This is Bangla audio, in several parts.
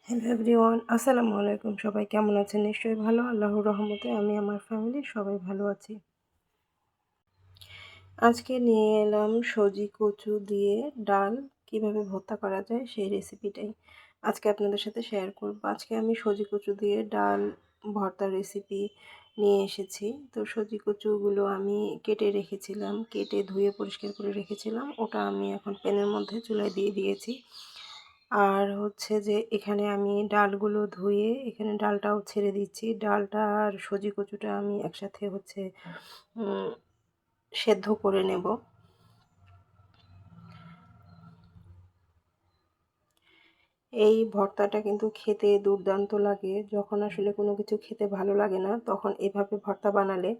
হ্যালো এভরিওয়ান, আসসালামু আলাইকুম। সবাই কেমন আছেন? নিশ্চয়ই ভালো। আল্লাহর রহমতে আমি আমার ফ্যামিলির সবাই ভালো আছি। আজকে নিয়ে এলাম সজি কচু দিয়ে ডাল কিভাবে ভর্তা করা যায় সেই রেসিপিটাই আজকে আপনাদের সাথে শেয়ার করব। আজকে আমি সজি কচু দিয়ে ডাল ভর্তার রেসিপি নিয়ে এসেছি। তো সজি কচুগুলো আমি কেটে রেখেছিলাম, কেটে ধুয়ে পরিষ্কার করে রেখেছিলাম। ওটা আমি এখন প্যানের মধ্যে চুলায় দিয়ে দিয়েছি। আর হচ্ছে যে এখানে আমি ডালগুলো ধুয়ে এখানে ডালটাও ছেড়ে দিচ্ছি। ডালটা আর সজি কচুটা আমি একসাথে হচ্ছে সেদ্ধ করে নেব। এই ভর্তাটা কিন্তু খেতে দুর্দান্ত লাগে। যখন আসলে কোনো কিছু খেতে ভালো লাগে না, তখন এভাবে ভর্তা বানালে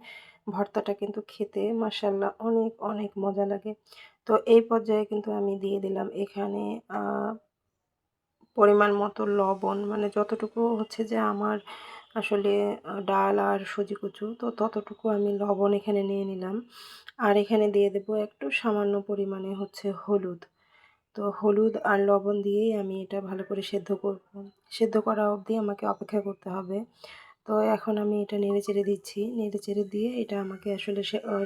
ভর্তাটা কিন্তু খেতে মাশাআল্লাহ অনেক অনেক মজা লাগে। তো এই পর্যায়ে কিন্তু আমি দিয়ে দিলাম এখানে পরিমাণ মতো লবণ, মানে যতটুকু হচ্ছে যে আমার আসলে ডাল আর সজি কচু, তো ততটুকু আমি লবণ এখানে নিয়ে নিলাম। আর এখানে দিয়ে দেব একটু সামান্য পরিমাণে হচ্ছে হলুদ। তো হলুদ আর লবণ দিয়েই আমি এটা ভালো করে সেদ্ধ করব। সেদ্ধ করা অবধি আমাকে অপেক্ষা করতে হবে। তো এখন আমি এটা নেড়েচেড়ে দিচ্ছি। নেড়েচেড়ে দিয়ে এটা আমাকে আসলে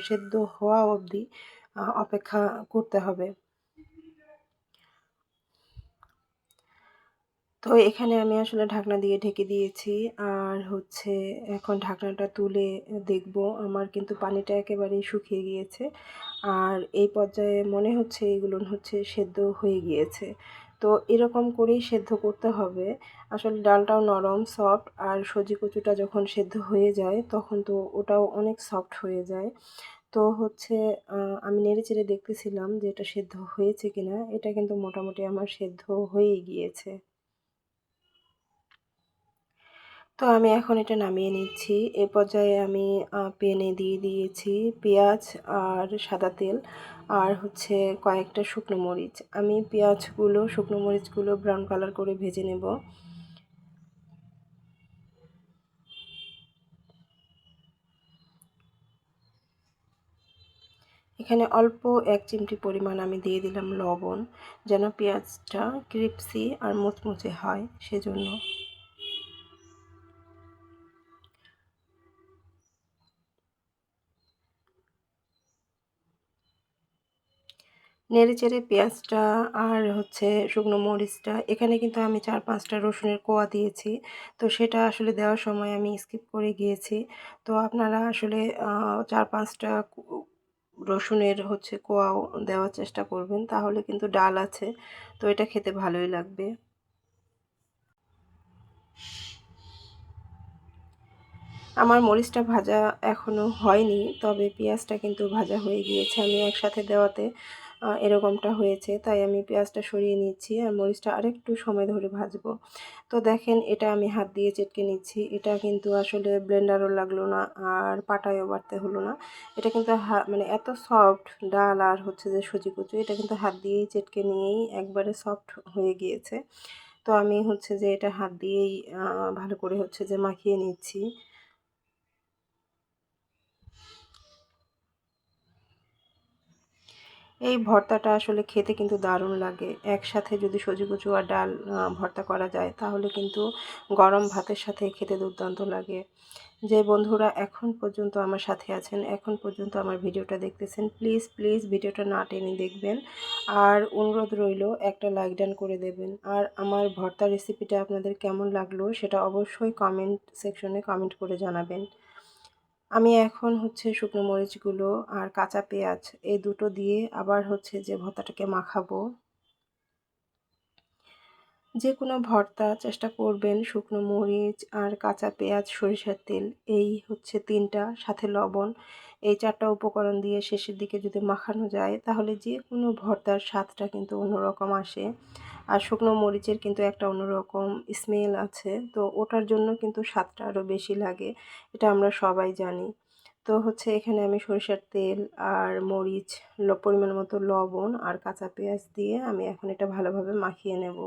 সেদ্ধ হওয়া অবধি অপেক্ষা করতে হবে। তো এখানে আমি আসলে ঢাকনা দিয়ে ঢেকে দিয়েছি। আর হচ্ছে এখন ঢাকনাটা তুলে দেখব, আমার কিন্তু পানিটা একেবারেই শুকিয়ে গিয়েছে। আর এই পর্যায়ে মনে হচ্ছে এগুলো হচ্ছে সেদ্ধ হয়ে গিয়েছে। তো এরকম করেই সেদ্ধ করতে হবে। আসলে ডালটাও নরম সফট, আর সজি কচুটা যখন সেদ্ধ হয়ে যায় তখন তো ওটাও অনেক সফট হয়ে যায়। তো হচ্ছে আমি নেড়েচেড়ে দেখতেছিলাম যে এটা সেদ্ধ হয়েছে কিনা। এটা কিন্তু মোটামুটি আমার সেদ্ধ হয়েই গিয়েছে। তো আমি এখন এটা নামিয়ে নিচ্ছি। এ পর্যায়ে আমি প্যানে দিয়ে দিয়েছি পেঁয়াজ আর সাদা তেল আর হচ্ছে কয়েকটা শুকনো মরিচ। আমি শুকনো মরিচগুলো ব্রাউন কালার করে ভেজে নেব। এখানে অল্প 1 চিমটি পরিমাণ আমি দিয়ে দিলাম লবণ, যেন পেঁয়াজটা ক্রিপসি আর মুচমুচে হয় সেজন্য। নেড়েচেড়ে পেঁয়াজটা আর হচ্ছে শুকনো মরিচটা, এখানে কিন্তু আমি 4-5টা রসুনের কোয়া দিয়েছি। তো সেটা আসলে দেওয়ার সময় আমি স্কিপ করে গিয়েছি। তো আপনারা আসলে 4-5টা রসুনের হচ্ছে কোয়াও দেওয়ার চেষ্টা করবেন, তাহলে কিন্তু ডাল আছে, তো এটা খেতে ভালোই লাগবে। আমার মরিচটা ভাজা এখনও হয়নি, তবে পেঁয়াজটা কিন্তু ভাজা হয়ে গিয়েছে। আমি একসাথে দেওয়াতে এরকমটা হয়েছে, তাই আমি পেঁয়াজটা সরিয়ে নিচ্ছি আর মরিচটা আরেকটু সময় ধরে ভাজবো। তো দেখেন, এটা আমি হাত দিয়ে চেটকে নিচ্ছি। এটা কিন্তু আসলে ব্লেন্ডারও লাগলো না আর পাটায়ও বাটতে হলো না। এটা কিন্তু মানে এত সফট ডাল আর হচ্ছে যে সজি কচু, এটা কিন্তু হাত দিয়েই চেটকে নিয়েই একবারে সফট হয়ে গিয়েছে। তো আমি হচ্ছে যে এটা হাত দিয়েই ভালো করে হচ্ছে যে মাখিয়ে নিচ্ছি। এই ভর্তাটা আসলে খেতে কিন্তু দারুণ লাগে। একসাথে যদি সজি কচু আর ডাল ভর্তা করা যায়, তাহলে কিন্তু গরম ভাতের সাথে খেতে দুর্দান্ত লাগে। যে বন্ধুরা এখন পর্যন্ত আমার সাথে আছেন, এখন পর্যন্ত আমার ভিডিওটা দেখতেছেন, প্লিজ প্লিজ ভিডিওটা না টেনে দেখবেন। আর অনুরোধ রইল, একটা লাইক ডান করে দেবেন। আর আমার ভর্তা রেসিপিটা আপনাদের কেমন লাগলো সেটা অবশ্যই কমেন্ট সেকশনে কমেন্ট করে জানাবেন। আমি এখন হচ্ছে শুকনো মরিচগুলো আর কাঁচা পেঁয়াজ এই দুটো দিয়ে আবার হচ্ছে যে ভর্তাটাকে মাখাবো। যে কোনো ভর্তা চেষ্টা করবেন শুকনো মরিচ আর কাঁচা পেঁয়াজ, সরিষার তেল, এই হচ্ছে 3টা, সাথে লবণ, এই 4টা উপকরণ দিয়ে শেষের দিকে যদি মাখানো যায়, তাহলে যে কোনো ভর্তার স্বাদটা কিন্তু অন্যরকম আসে। আর শুকনো মরিচের কিন্তু একটা অন্যরকম স্মেল আছে, তো ওটার জন্য কিন্তু স্বাদটা আরও বেশি লাগে, এটা আমরা সবাই জানি। তো হচ্ছে এখানে আমি সরিষার তেল আর মরিচ, পরিমাণ মতো লবণ আর কাঁচা পেঁয়াজ দিয়ে আমি এখন এটা ভালোভাবে মাখিয়ে নেব।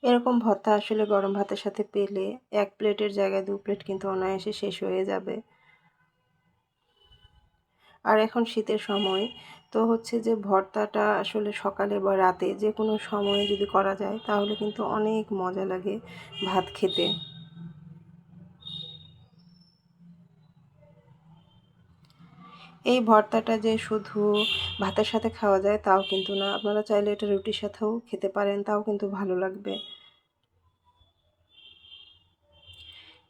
এরকম ভর্তা আসলে গরম ভাতের সাথে পেলে 1 প্লেটের জায়গায় 2 প্লেট কিন্তু অনায়াসে শেষ হয়ে যাবে। আর এখন শীতের সময়, তো হচ্ছে যে ভর্তাটা আসলে সকালে বা রাতে যেকোনো সময়ে যদি করা যায় তাহলে কিন্তু অনেক মজা লাগে ভাত খেতে। এই ভর্তাটা যে শুধু ভাতের সাথে খাওয়া যায় তাও কিন্তু না। আপনারা চাইলে এটা রুটির সাথেও খেতে পারেন, তাও কিন্তু ভালো লাগবে।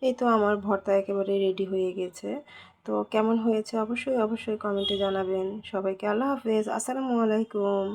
এই তো আমার ভর্তা একেবারে রেডি হয়ে গেছে। তো কেমন হয়েছে অবশ্যই কমেন্টে জানাবেন। সবাইকে আল্লাহ হাফেজ। আসসালামু আলাইকুম।